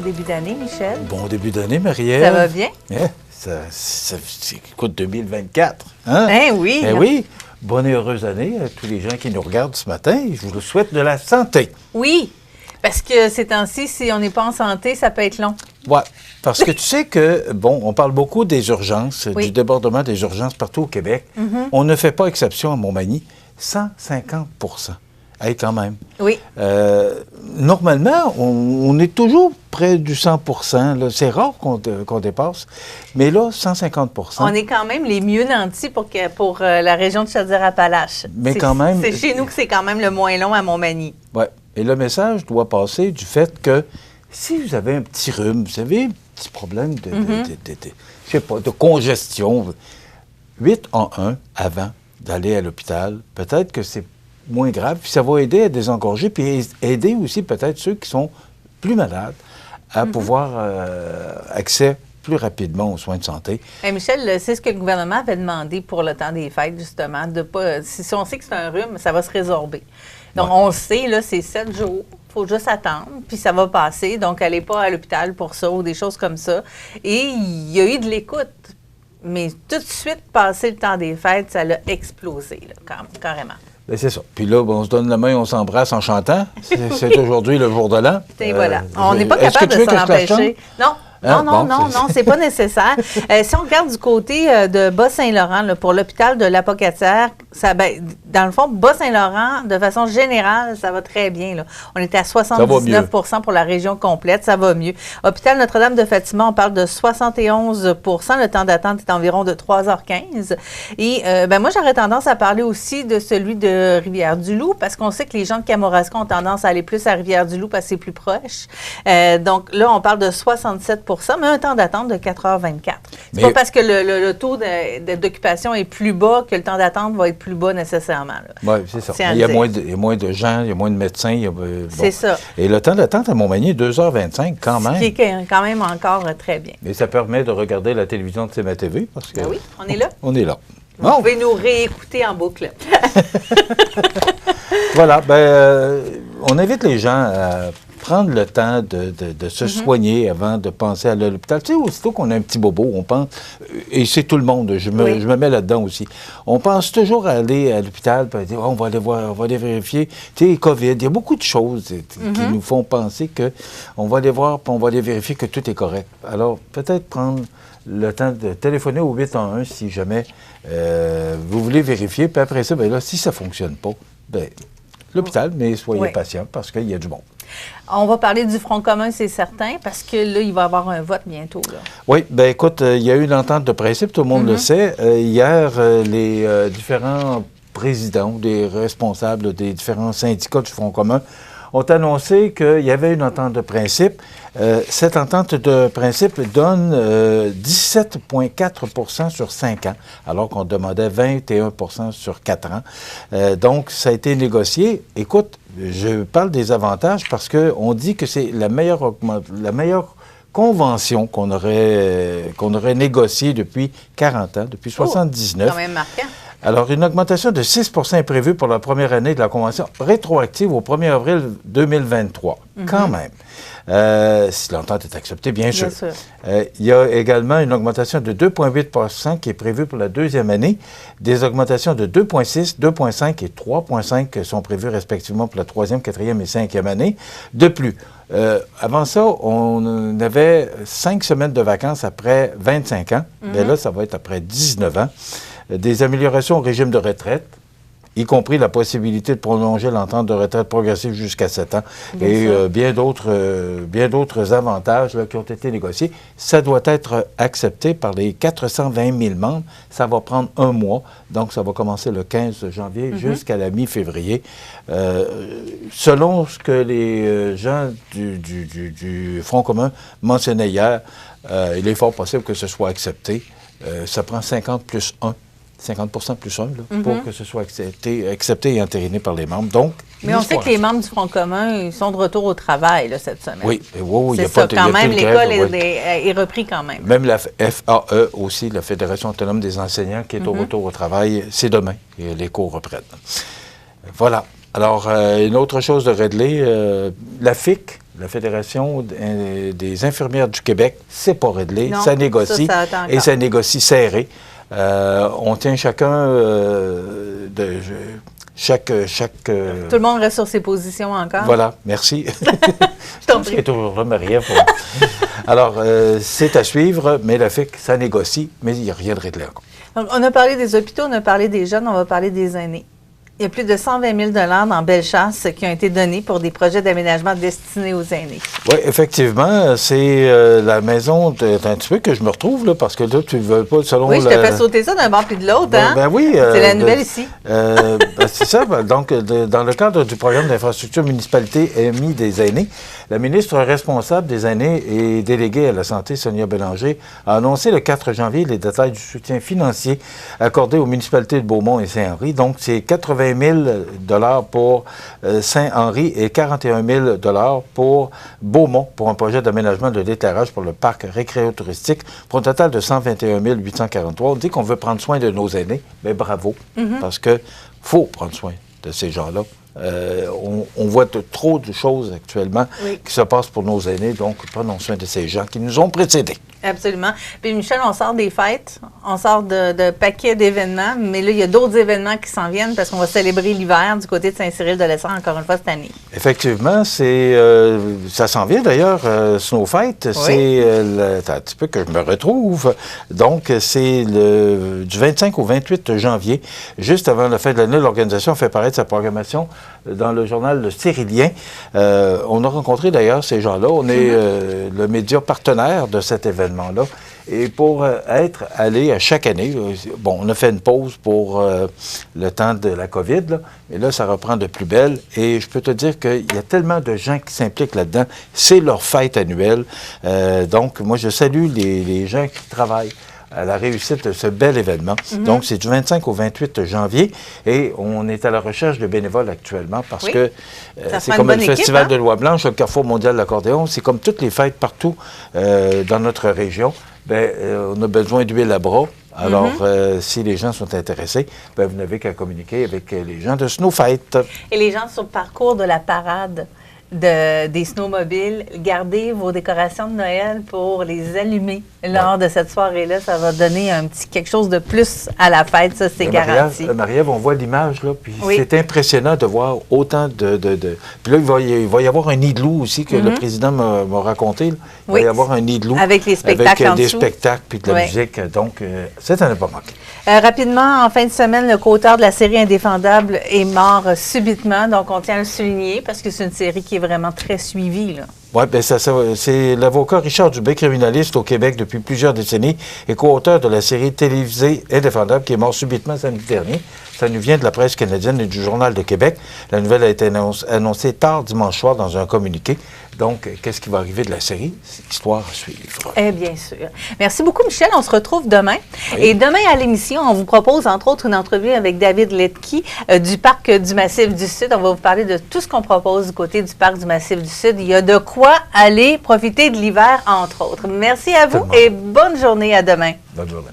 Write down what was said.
début d'année, Michel. Bon début d'année, Marie-Ève. Ça va bien? Écoute, 2024. Hein? Oui. Oui. Bonne et heureuse année à tous les gens qui nous regardent ce matin. Je vous souhaite de la santé. Oui, parce que ces temps-ci, si on n'est pas en santé, ça peut être long. Oui, parce que tu sais que, bon, on parle beaucoup des urgences, Oui. du débordement des urgences partout au Québec. On ne fait pas exception à Montmagny. 150 Hey, quand même. Oui. Normalement, on est toujours près du 100 là. C'est rare qu'on dépasse. Mais là, 150 On est quand même les mieux nantis pour la région de Chaudière-Appalaches. Mais quand même... C'est chez nous que c'est quand même le moins long à Montmagny. Oui. Et le message doit passer du fait que si vous avez un petit rhume, vous avez un petit problème je sais pas, de congestion, 811 avant d'aller à l'hôpital, peut-être que c'est moins grave, puis ça va aider à désengorger, puis aider aussi peut-être ceux qui sont plus malades à pouvoir accès plus rapidement aux soins de santé. Hey Michel, c'est ce que le gouvernement avait demandé pour le temps des fêtes, justement, de pas. Si on sait que c'est un rhume, ça va se résorber. Donc, on le sait, là, c'est 7 jours. Il faut juste attendre, puis ça va passer. Donc, allez pas à l'hôpital pour ça ou des choses comme ça. Et il y a eu de l'écoute. Mais tout de suite, passé le temps des fêtes, ça l'a explosé, là, carrément. Bien, c'est ça. Puis là, on se donne la main, on s'embrasse en chantant. C'est aujourd'hui le jour de l'an. Et voilà. On n'est pas capable de s'en empêcher. Non. Hein? Non, c'est pas nécessaire. Si on regarde du côté de Bas-Saint-Laurent, là, pour l'hôpital de l'Apocatière, dans le fond, Bas-Saint-Laurent, de façon générale, ça va très bien. Là. On était à 79 pour la région complète, ça va mieux. Hôpital Notre-Dame de Fatima, on parle de 71 le temps d'attente est environ de 3h15. Et moi, j'aurais tendance à parler aussi de celui de Rivière-du-Loup, parce qu'on sait que les gens de Kamouraska ont tendance à aller plus à Rivière-du-Loup parce que c'est plus proche. Donc là, on parle de 67 mais un temps d'attente de 4h24. C'est pas parce que le taux d'occupation est plus bas que le temps d'attente va être plus bas nécessairement. Oui, c'est ça. Il y a moins de gens, il y a moins de médecins. C'est ça. Et le temps d'attente à Montmagny est 2h25 quand même. Ce qui est quand même encore très bien. Et ça permet de regarder la télévision de CMA TV parce que... oui, on est là. On est là. Vous pouvez nous réécouter en boucle. Voilà. On invite les gens à prendre le temps de se soigner avant de penser à l'hôpital. Tu sais, aussitôt qu'on a un petit bobo, on pense, et c'est tout le monde, je me mets là-dedans aussi, on pense toujours à aller à l'hôpital et dire, on va aller voir, on va aller vérifier. Tu sais, COVID, il y a beaucoup de choses qui nous font penser qu'on va aller voir et on va aller vérifier que tout est correct. Alors, peut-être prendre le temps de téléphoner au 811 si jamais vous voulez vérifier. Puis après ça, là, si ça ne fonctionne pas, l'hôpital, mais soyez patient parce qu'il y a du monde. On va parler du Front commun, c'est certain, parce que là, il va y avoir un vote bientôt. Là. Oui, écoute, il y a eu une entente de principe, tout le monde le sait. Hier, les différents présidents, des responsables des différents syndicats du Front commun ont annoncé qu'il y avait une entente de principe. Cette entente de principe donne 17,4 sur 5 ans, alors qu'on demandait 21 sur 4 ans. Donc, ça a été négocié. Écoute, je parle des avantages parce qu'on dit que c'est la meilleure convention qu'on aurait négociée depuis 40 ans, depuis 79. Quand même marquant. Alors, une augmentation de 6 est prévue pour la première année de la convention, rétroactive au 1er avril 2023. Quand même. Si l'entente est acceptée, bien sûr. Il y a également une augmentation de 2,8 qui est prévue pour la deuxième année. Des augmentations de 2,6, 2,5 et 3,5 sont prévues respectivement pour la troisième, quatrième et cinquième année. De plus, avant ça, on avait 5 semaines de vacances après 25 ans. Bien là, ça va être après 19 ans. Des améliorations au régime de retraite, y compris la possibilité de prolonger l'entente de retraite progressive jusqu'à 7 ans et bien d'autres avantages là, qui ont été négociés. Ça doit être accepté par les 420 000 membres. Ça va prendre un mois, donc ça va commencer le 15 janvier jusqu'à la mi-février. Selon ce que les gens du Front commun mentionnaient hier, il est fort possible que ce soit accepté. Ça prend 50 plus 1. 50 plus 1, là, pour que ce soit accepté et entériné par les membres. Donc, mais on sait que les membres du Front commun, ils sont de retour au travail là, cette semaine. Oui, c'est ça, quand même, l'école est repris quand même. Même la FAE aussi, la Fédération autonome des enseignants, qui est au retour au travail, c'est demain, et les cours reprennent. Voilà. Alors, une autre chose de régler, la FIC, la Fédération des infirmières du Québec, c'est pas réglé. Non, ça négocie, et ça négocie serré. On tient chacun Tout le monde reste sur ses positions encore. Voilà, merci. Je t'en prie. C'est toujours là, Marie-Ève. Alors, c'est à suivre, mais le fait que ça négocie, mais il n'y a rien de réglé encore. Donc, on a parlé des hôpitaux, on a parlé des jeunes, on va parler des aînés. Il y a plus de 120 000 dans Bellechasse qui ont été donnés pour des projets d'aménagement destinés aux aînés. Oui, effectivement, c'est la maison un petit peu que je me retrouve, là, parce que là, tu ne veux pas, selon... Oui, je te fais sauter ça d'un bord puis de l'autre, hein? Ben oui. C'est la nouvelle ici. C'est ça. Donc, dans le cadre du programme d'infrastructure municipalité émis des aînés, la ministre responsable des aînés et déléguée à la santé, Sonia Bélanger, a annoncé le 4 janvier les détails du soutien financier accordé aux municipalités de Beaumont et Saint-Henri. Donc, c'est 80 000 pour Saint-Henri et 41 000 pour Beaumont pour un projet d'aménagement de l'éclairage pour le parc récréo-touristique pour un total de 121 843. On dit qu'on veut prendre soin de nos aînés. Bien, bravo, parce qu'il faut prendre soin de ces gens-là. On voit trop de choses actuellement qui se passent pour nos aînés, donc prenons soin de ces gens qui nous ont précédés. Absolument. Puis Michel, on sort des fêtes, on sort de paquets d'événements, mais là, il y a d'autres événements qui s'en viennent parce qu'on va célébrer l'hiver du côté de Saint-Cyril-de-l'Essor encore une fois cette année. Effectivement, ça s'en vient d'ailleurs, Snowfight. C'est un petit peu que je me retrouve. Donc, c'est du 25 au 28 janvier, juste avant la fin de l'année, l'organisation fait paraître sa programmation dans le journal Le Cyrilien. On a rencontré d'ailleurs ces gens-là. On est le média partenaire de cet événement-là. Et pour être allé à chaque année, bon, on a fait une pause pour le temps de la COVID, là, mais là, ça reprend de plus belle. Et je peux te dire qu'il y a tellement de gens qui s'impliquent là-dedans. C'est leur fête annuelle. Donc, moi, je salue les gens qui travaillent à la réussite de ce bel événement. Donc, c'est du 25 au 28 janvier et on est à la recherche de bénévoles actuellement parce que c'est comme le Festival de Loi-Blanche, le Carrefour mondial de l'accordéon, c'est comme toutes les fêtes partout dans notre région. Bien, on a besoin d'huile à bras. Alors, si les gens sont intéressés, bien, vous n'avez qu'à communiquer avec les gens de Snowfight. Et les gens sur le parcours de la parade des snowmobiles, gardez vos décorations de Noël pour les allumer lors de cette soirée-là. Ça va donner un petit quelque chose de plus à la fête, ça, c'est garanti. Marie-Ève, on voit l'image, là, puis c'est impressionnant de voir autant de... Puis là, il va y avoir un igloo aussi que le président m'a raconté. Il va y avoir un igloo. Avec les spectacles avec des spectacles puis de la musique. Donc, ça n'en a pas manqué. Rapidement, en fin de semaine, le co-auteur de la série Indéfendable est mort subitement. Donc, on tient à le souligner parce que c'est une série qui est vraiment très suivie, là. Oui, bien, c'est l'avocat Richard Dubé, criminaliste au Québec depuis plusieurs décennies et co-auteur de la série télévisée Indéfendable qui est mort subitement samedi dernier. Ça nous vient de la presse canadienne et du Journal de Québec. La nouvelle a été annoncée tard dimanche soir dans un communiqué. Donc, qu'est-ce qui va arriver de la série? C'est l'histoire à suivre. Eh bien sûr. Merci beaucoup, Michel. On se retrouve demain. Oui. Et demain, à l'émission, on vous propose, entre autres, une entrevue avec David Letke du Parc du Massif du Sud. On va vous parler de tout ce qu'on propose du côté du Parc du Massif du Sud. Il y a de quoi aller profiter de l'hiver, entre autres. Merci à vous et bonne journée. À demain. Bonne journée.